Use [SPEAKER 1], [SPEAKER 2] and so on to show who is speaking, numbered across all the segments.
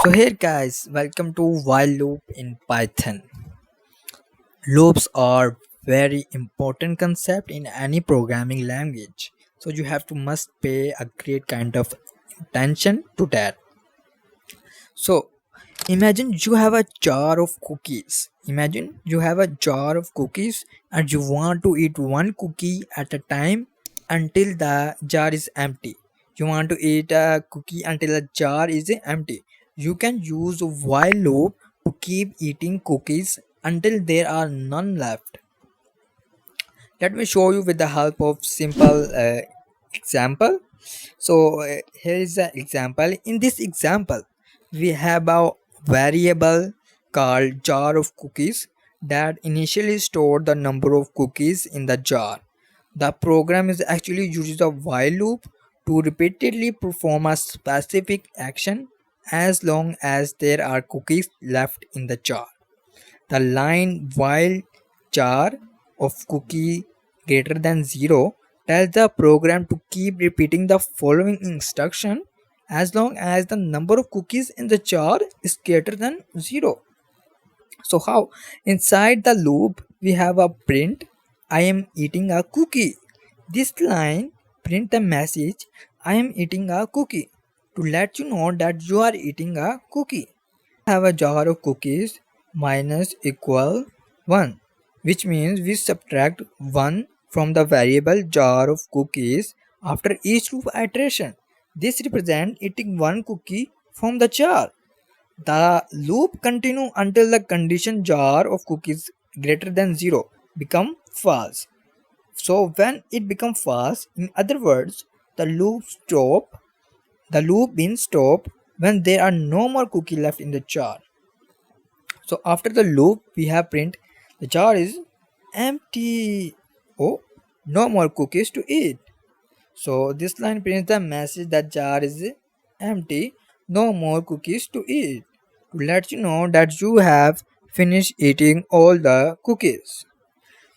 [SPEAKER 1] So here guys, welcome to while loop in Python. Loops are very important concept in any programming language. So you have to must pay a great kind of attention to that. So imagine you have a jar of cookies. Imagine you have a jar of cookies and you want to eat one cookie at a time until the jar is empty. You want to eat a cookie until the jar is empty. You can use a while loop to keep eating cookies until there are none left. Let me show you with the help of simple example. So here is the example. In this example, we have a variable called jar of cookies that initially stored the number of cookies in the jar. The program is actually uses a while loop to repeatedly perform a specific action as long as there are cookies left in the jar. The line while jar of cookie greater than 0 tells the program to keep repeating the following instruction as long as the number of cookies in the jar is greater than 0. So how? Inside the loop we have a print I am eating a cookie. This line print the message I am eating a cookie to let you know that you are eating a cookie. Have a jar of cookies minus equal 1, which means we subtract 1 from the variable jar of cookies after each loop iteration. This represents eating one cookie from the jar. The loop continue until the condition jar of cookies greater than 0 become false. So when it becomes false, in other words, the loop stop. The loop means stop when there are no more cookie left in the jar. So after the loop, we have print the jar is empty. Oh, no more cookies to eat. So this line prints the message that jar is empty, no more cookies to eat. To let you know that you have finished eating all the cookies.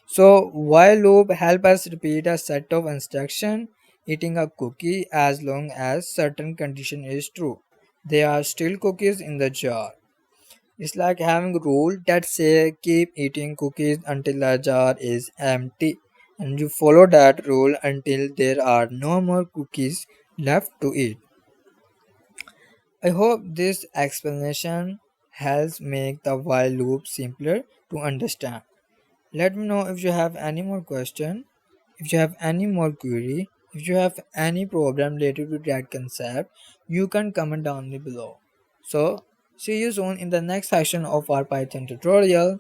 [SPEAKER 1] So while loop help us repeat a set of instruction eating a cookie as long as certain condition is true. There are still cookies in the jar. It's like having a rule that say keep eating cookies until the jar is empty and you follow that rule until there are no more cookies left to eat. I hope this explanation helps make the while loop simpler to understand. Let me know if you have any more question, if you have any more query, if you have any problem related to that concept, you can comment down below. So see you soon in the next section of our Python tutorial.